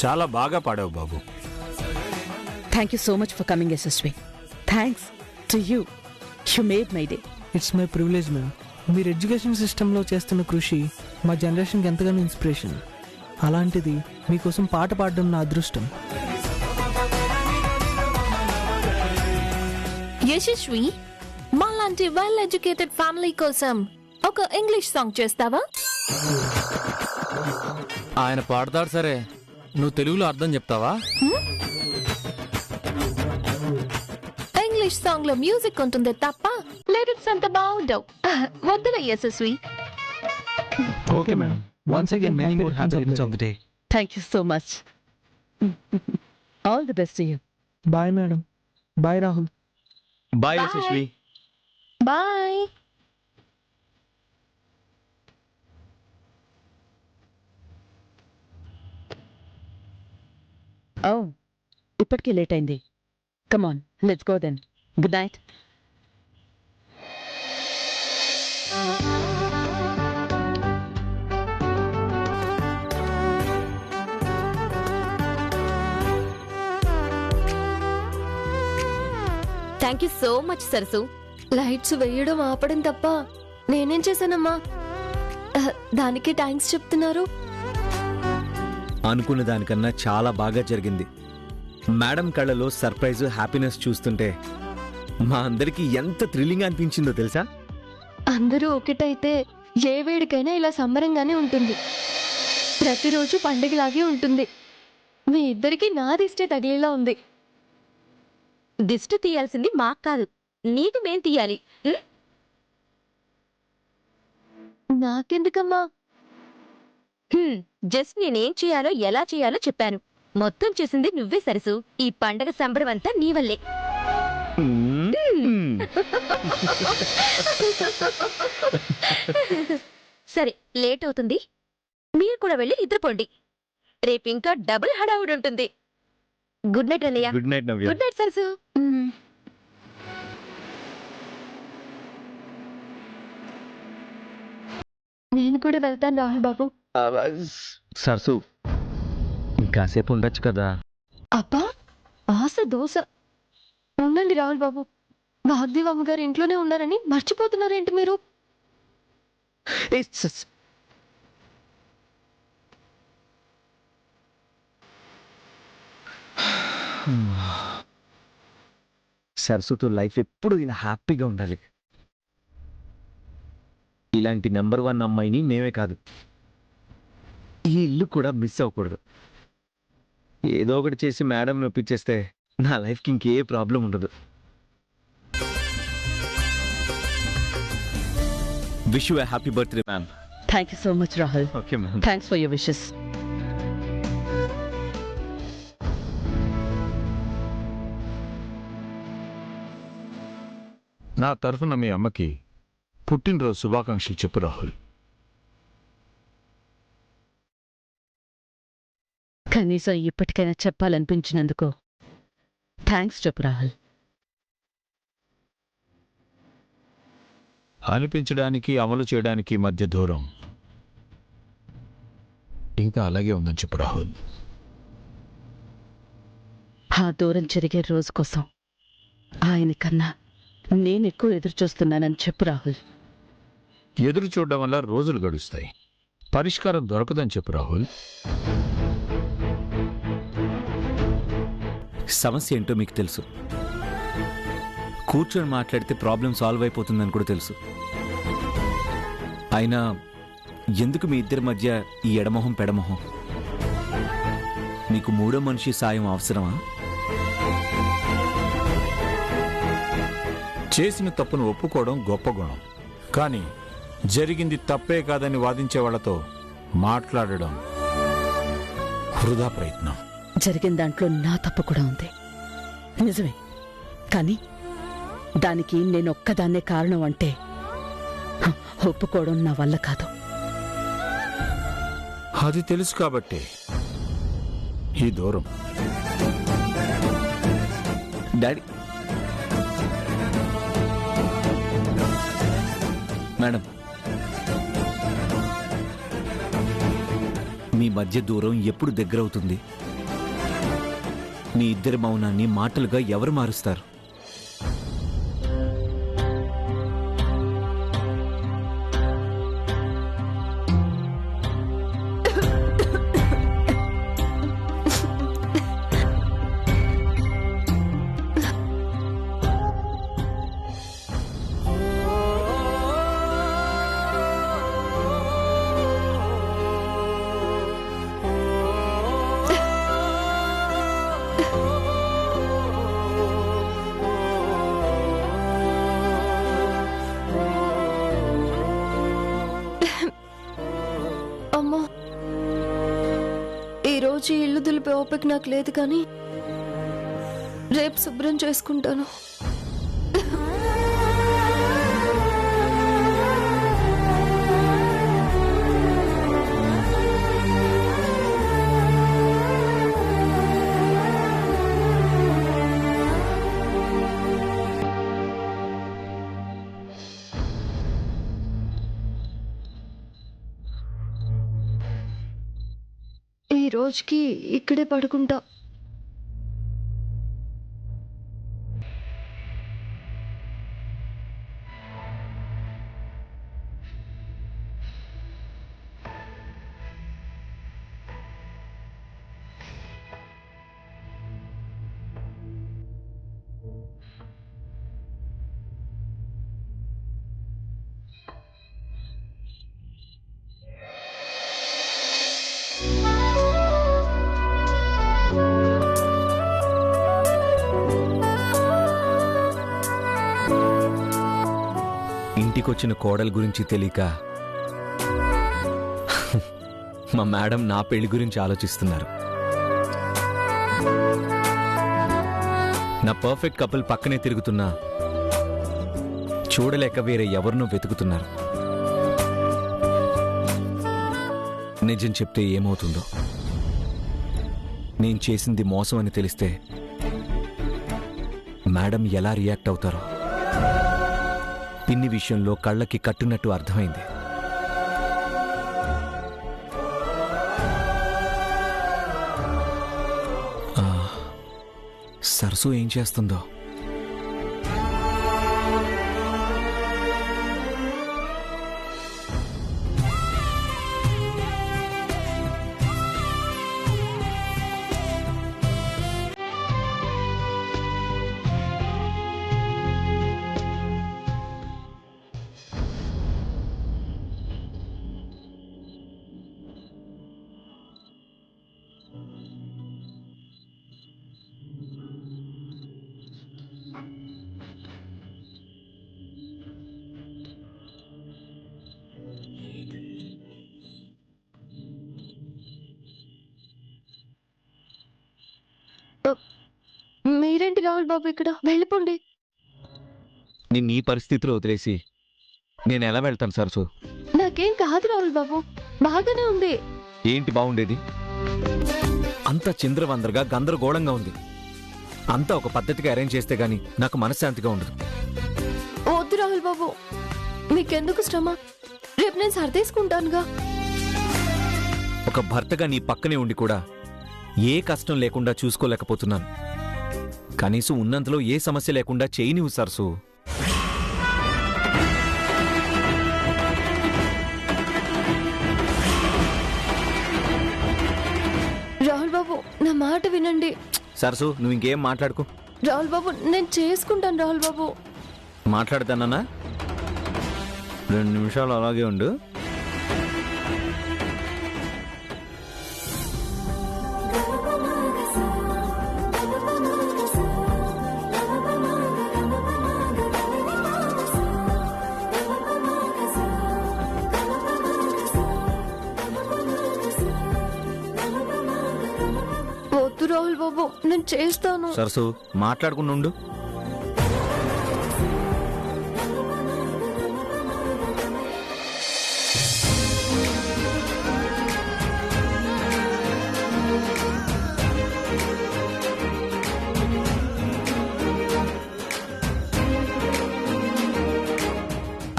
చాలా బాగా పాడావు బాబు. Thank you so much for coming Yashasvi. Thanks to you. You made my day. It's my privilege ma'am. మీరు education సిస్టంలో చేస్తున్న కృషి మా జనరేషన్కి ఎంతగానో ఇన్స్పిరేషన్. అలాంటిది మీకోసం పాట పాడడం నా అదృష్టం. యశస్వి, మాలాంటి వెల్ ఎడ్యుకేటెడ్ ఫ్యామిలీ కోసం ఒక ఇంగ్లీష్ సాంగ్ చేస్తావా? ఆయన పాడతాడు సరే, నువ్వు తెలుగులో అర్థం చెప్తావా? ఇంగ్లీష్ సాంగ్ లో మ్యూజిక్ ఉంటుంది తప్ప లిరిక్స్ అంత బాగుండవు. వద్దులే Yashasvi. Okay madam. Once again many more happy returns of the day. Thank you so much. All the best to you. Bye madam. Bye Rahul. Bye Yashasvi. Bye. Oh, ఇప్పటికే లేట్ అయింది. Come on, let's go then. Good night. Thank you so much Sarasu. Lights వేయడం ఆపడం తప్ప నేనేం చేశానమ్మా? దానికి thanks చెప్తున్నారు. అనుకున్న దానికన్నా చాలా బాగా జరిగింది. మేడం కళ్ళలో సర్ప్రైజ్, హ్యాపీనెస్ చూస్తుంటే మా అందరికీ ఎంత థ్రిల్లింగ్ అనిపించిందో తెలుసా? అందరూ ఒకటైతే ఏ వేడికైనా ఇలా సంబరంగానే ఉంటుంది. ప్రతిరోజు పండుగలాగే ఉంటుంది. మీ ఇద్దరికి నా దిష్టే తగిలేలా ఉంది. దిష్టి తీయాల్సింది మాకు కాదు, నీకు మేం తీయాలి. నాకెందుకమ్మా? జస్ట్ నేనేం చేయాలో ఎలా చేయాలో చెప్పాను. మొత్తం చేసింది నువ్వే సరసు. ఈ పండగ సంబరం అంతా నీ వల్లే. సరే, లేట్ అవుతుంది. మీరు కూడా వెళ్ళి నిద్రపోండి. రేపు ఇంకా డబుల్ హడావుడి ఉంటుంది. గుడ్ నైట్ అన్నయ్య. గుడ్ నైట్ నవ్య. గుడ్ నైట్ సరసు. నేను కూడా వెళ్తాను రాహుల్ బాబు. సరసు, ఇంకాసేపు ఉండొచ్చు కదా? అబ్బా, ఆశ దోశ. ఉండండి రాహుల్ బాబు. వాగ్దేవ్ అమ్మగారు ఇంట్లోనే ఉన్నారని మర్చిపోతున్నారేంటి మీరు? సరసుతో లైఫ్ ఎప్పుడు ఇలా హ్యాపీగా ఉండాలి. ఇలాంటి నెంబర్ 1 అమ్మాయిని మేమే కాదు, ఈ ఇల్లు కూడా మిస్ అవ్వకూడదు. ఏదో ఒకటి చేసి మేడం నొప్పించేస్తే నా లైఫ్కి ఇంకే ప్రాబ్లం ఉండదు. Wish you happy birthday ma'am. Thank you so much Rahul. Okay ma'am. Thanks for your wishes. నా తరఫున మీ అమ్మకి పుట్టినరోజు శుభాకాంక్షలు చెప్పు రాహుల్. కనీసం ఇప్పటికైనా చెప్పాలనిపించినందుకు థ్యాంక్స్ చెప్పు రాహుల్. అనిపించడానికి అమలు చేయడానికి మధ్య దూరం ఇంకా అలాగే ఉందని చెప్పు రాహుల్. ఆ దూరం జరిగే రోజు కోసం ఆయన కన్నా నేను ఎక్కువ ఎదురు చూస్తున్నానని చెప్పు రాహుల్. ఎదురు చూడడం వల్ల రోజులు గడుస్తాయి, పరిష్కారం దొరకదని చెప్పు రాహుల్. సమస్య ఏంటో మీకు తెలుసు. కూర్చొని మాట్లాడితే ప్రాబ్లం సాల్వ్ అయిపోతుందని కూడా తెలుసు. అయినా ఎందుకు మీ ఇద్దరి మధ్య ఈ ఎడమొహం పెడమొహం? మీకు మూడో మనిషి సాయం అవసరమా? చేసిన తప్పును ఒప్పుకోవడం గొప్ప గుణం, కానీ జరిగింది తప్పే కాదని వాదించే వాళ్లతో మాట్లాడడం వృధా ప్రయత్నం. జరిగిన దాంట్లో నా తప్పు కూడా ఉంది, నిజమే. కానీ దానికి నేనొక్కదాన్నే కారణం అంటే ఒప్పుకోవడం నా వల్ల కాదు. అది తెలుసు కాబట్టి ఈ దూరం. డాడీ, మేడం, మీ మధ్య దూరం ఎప్పుడు దగ్గరవుతుంది? మీ ఇద్దరి మౌనాన్ని మాటలుగా ఎవరు మారుస్తారు? అమ్మా, ఈరోజు ఈ ఇల్లు దులిపే ఓపిక నాకు లేదు, కానీ రేపు శుభ్రం చేసుకుంటాను. ఈ రోజుకి ఇక్కడే పడుకుంటా. ఇంటికొచ్చిన కోడల గురించి తెలియక మా మేడం నా పెళ్లి గురించి ఆలోచిస్తున్నారు. నా పర్ఫెక్ట్ కపుల్ పక్కనే తిరుగుతున్నా చూడలేక వేరే ఎవరినో వెతుకుతున్నారు. నిజం చెప్తే ఏమవుతుందో, నేను చేసింది మోసం అని తెలిస్తే మేడం ఎలా రియాక్ట్ అవుతారో. పిన్ని విషయంలో కళ్ళకి కట్టున్నట్టు అర్థమైంది. సరసు ఏం చేస్తుందో. మీరేంటి రాహుల్ బాబు ఇక్కడ? వెళ్ళిపోండి. నేను ఈ పరిస్థితిలో వదిలేసి నేను ఎలా వెళ్తాను సరసు? నాకేం కాదు రాహుల్ బాబు, బాగానే ఉంది. ఏంటి బాగుండేది? అంత చింద్రవందరగా గందరగోళంగా ఉంది. అంతా ఒక పద్ధతిగా అరేంజ్ చేస్తే గానీ నాకు మనశ్శాంతిగా ఉండదు. వద్దు రాహుల్ బాబు, మీకెందుకు శ్రమ? రేపు నేను సర్దేసుకుంటానుగా. ఒక భర్తగా నీ పక్కనే ఉండి కూడా ఏ కష్టం లేకుండా చూసుకోలేకపోతున్నాను. కనీసం ఉన్నంతలో ఏ సమస్య లేకుండా చేయనివ్వు సరసు. రాహుల్ బాబు, నా మాట వినండి. సరసు, నువ్వు ఇంకేం మాట్లాడుకో. రాహుల్ బాబు, నేను చేసుకుంటాను. రాహుల్ బాబు, మాట్లాడతానన్నా? 2 నిమిషాలు అలాగే ఉండు. వద్దు రాహుల్ బాబు, నేను చేస్తాను. సరసు, మాట్లాడుకుని ఉండు.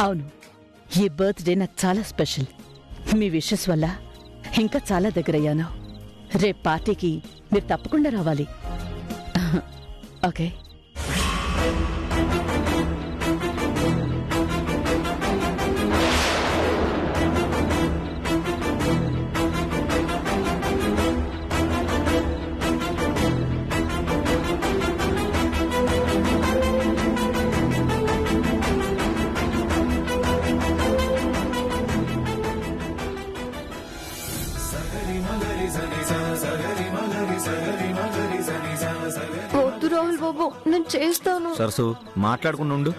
అవును, ఈ బర్త్డే నాకు చాలా స్పెషల్. మీ విషెస్ వల్ల ఇంకా చాలా దగ్గరయ్యాను. రేపు పార్టీకి మీరు తప్పకుండా రావాలి. ఓకే. వద్దు రాహుల్ బాబు, నేను చేస్తాను. సరసు మాట్లాడుకుని ఉండు.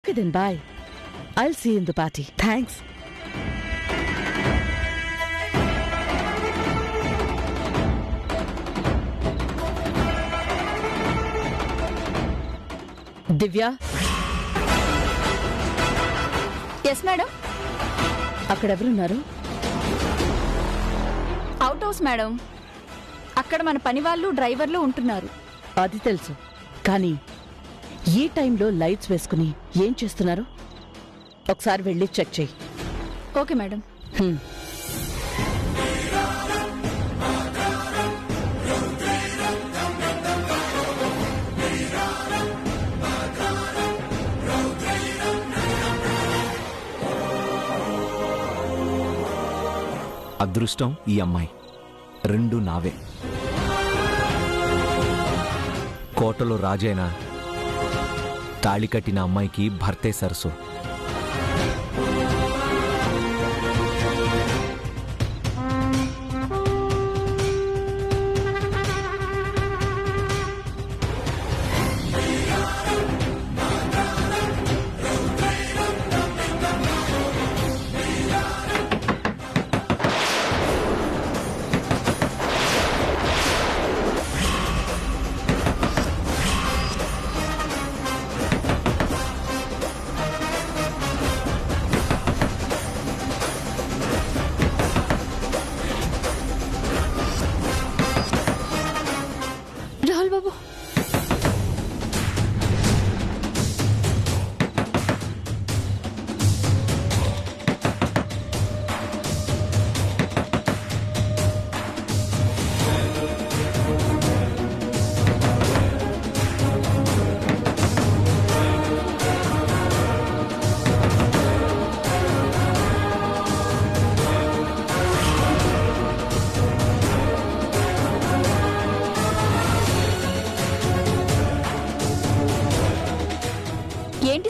Okay then, bye. I'll see you in the party. Thanks. Divya, yes madam. అక్కడెవరున్నారు? Out house madam. అక్కడ మన పని వాళ్ళు డ్రైవర్లు ఉంటున్నారు. అది తెలుసు, కానీ ఈ టైంలో లైట్స్ వేసుకుని ఏం చేస్తున్నారు? ఒకసారి వెళ్ళి చెక్ చెయ్యి. Okay madam. అదృష్టం ఈ అమ్మాయి, రెండు నావే. కోటలో రాజైనా తాళి కట్టిన అమ్మాయికి భర్తే సరసు.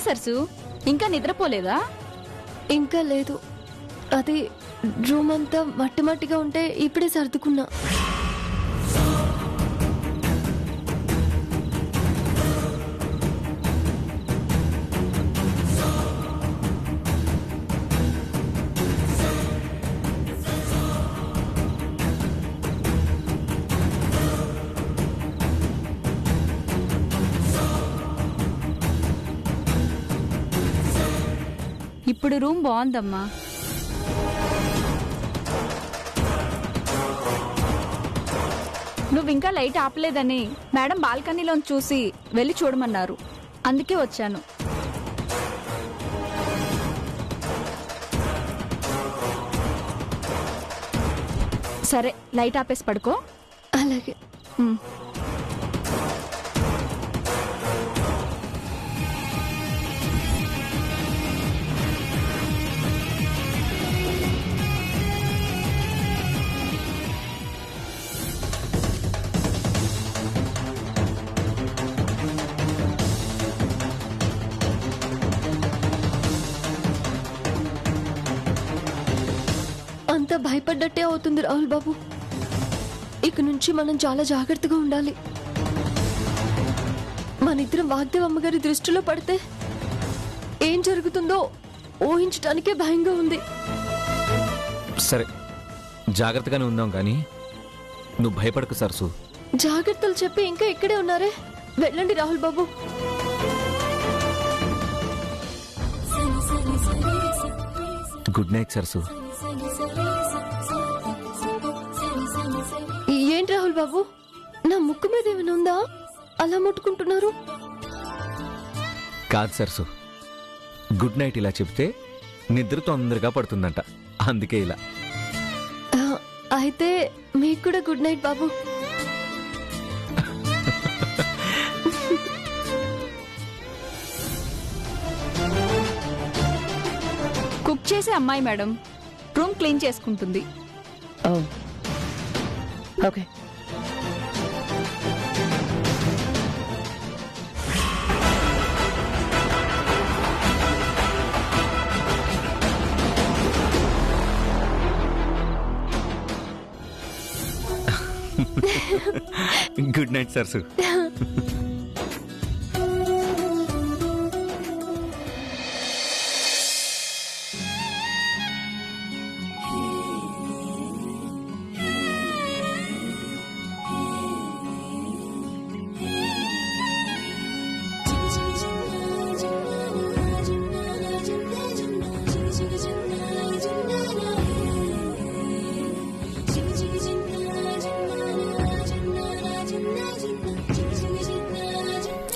సరసు ఇంకా నిద్రపోలేదా? ఇంకా లేదు. అది రూమ్ అంతా మట్టి మట్టిగా ఉంటే ఇప్పుడే సర్దుకున్నా. ఇప్పుడు రూమ్ బాగుందమ్మా. నువ్వు ఇంకా లైట్ ఆపలేదని మేడం బాల్కనీలో చూసి వెళ్ళి చూడమన్నారు, అందుకే వచ్చాను. సరే లైట్ ఆపేసి పడుకో. అలాగే. అంతా భయపడ్డట్టే అవుతుంది రాహుల్ బాబు. ఇక నుంచి మనం చాలా జాగ్రత్తగా ఉండాలి. మనిద్దరం వాగ్దేవ్ అమ్మగారి దృష్టిలో పడితే ఏం జరుగుతుందో ఊహించడానికే భయంగా ఉంది. సరే జాగ్రత్తగానే ఉందాం కానీ నువ్వు భయపడకు సరసు. జాగ్రత్తలు చెప్పి ఇంకా ఇక్కడే ఉన్నారే, వెళ్ళండి రాహుల్ బాబు. గుడ్ నైట్ సరసు. ఏంటి రాహుల్ బాబు, నా ముక్కు మీద ఏమైనా ఉందా? అలా ముట్టుకుంటున్నారు. కాదు సరసు, గుడ్ నైట్ ఇలా చెప్తే నిద్ర తొందరగా పడుతుందంట, అందుకే ఇలా. అయితే మీకు కూడా గుడ్ నైట్ బాబు. కుక్ చేసే అమ్మాయి మేడం రూమ్ క్లీన్ చేసుకుంటుంది. ఓకే. గుడ్ నైట్ సరసు.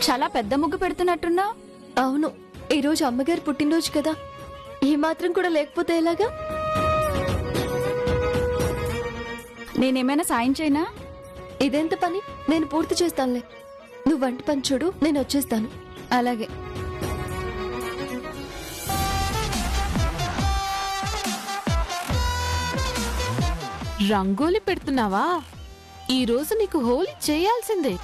చాలా పెద్ద ముగ్గు పెడుతున్నట్టున్నా. అవును, ఈరోజు అమ్మగారి పుట్టినరోజు కదా, ఈ మాత్రం కూడా లేకపోతే ఎలాగా? నేనేమైనా సాయం చేయనా? ఇదెంత పని, నేను పూర్తి చేస్తానులే. నువ్వు వంట పని చూడు, నేను వచ్చేస్తాను. అలాగే. రంగోలి పెడుతున్నావా? ఈ రోజు నీకు హోలీ చేయాల్సిందే.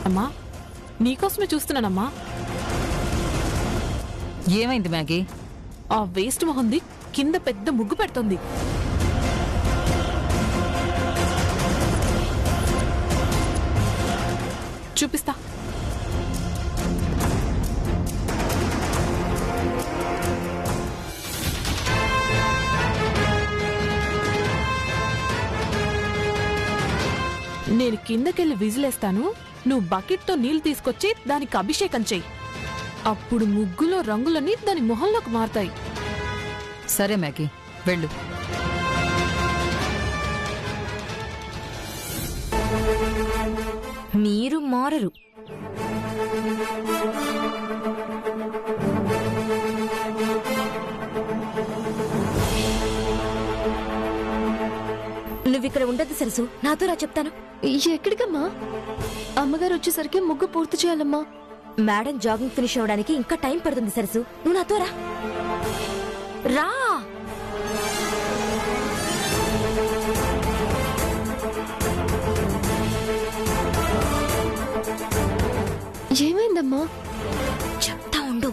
అమ్మా, నీకోసమే చూస్తున్నానమ్మా. ఏమైంది మ్యాగీ? ఆ వేస్ట్ మొహంది కింద పెద్ద ముగ్గు పెడుతుంది. చూపిస్తా. నేను కిందకెళ్ళి విజిలేస్తాను, నువ్వు బకెట్తో నీళ్లు తీసుకొచ్చి దానికి అభిషేకం చెయ్యి. అప్పుడు ముగ్గులో రంగులన్నీ దాని మొహంలోకి మారుతాయి. సరే మ్యాగీ, వెళ్ళు. మీరు మారరు. నువ్విక్కడ ఉండద్దు సరసు, నాతో రా చెప్తాను. ఎక్కడికమ్మా? అమ్మగారు వచ్చేసరికి ముగ్గు పూర్తి చేయాలమ్మా. మేడం జాగింగ్ ఫినిష్ అవ్వడానికి ఇంకా టైం పడుతుంది సరసు, నువ్వు నాతో రా. రా. ఏమైందమ్మా? చెప్తా ఉండు.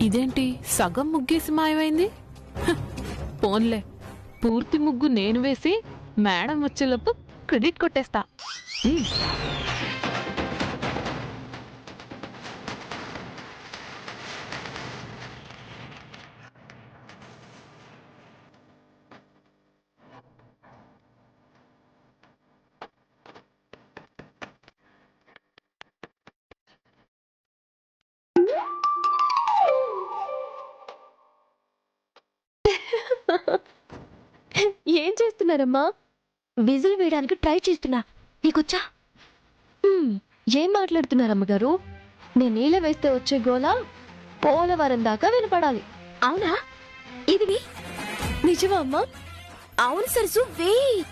ఇదేంటి సగం ముగ్గేసి మాయమైంది? హ, పోన్లే, పూర్తి ముగ్గు నేను వేసి మేడం వచ్చేలోపు క్రెడిట్ కొట్టేస్తా. ఏం చేస్తున్నారమ్మా? విజిల్ వేయడానికి ట్రై చేస్తున్నా. నీకొచ్చా? ఏం మాట్లాడుతున్నారమ్మగారు? నేను నీళ్ళ వేస్తే వచ్చే గోల పోలవరం దాకా వినపడాలి. అవునా? ఇది నిజమా అమ్మా? అవును సరసు, వేయి.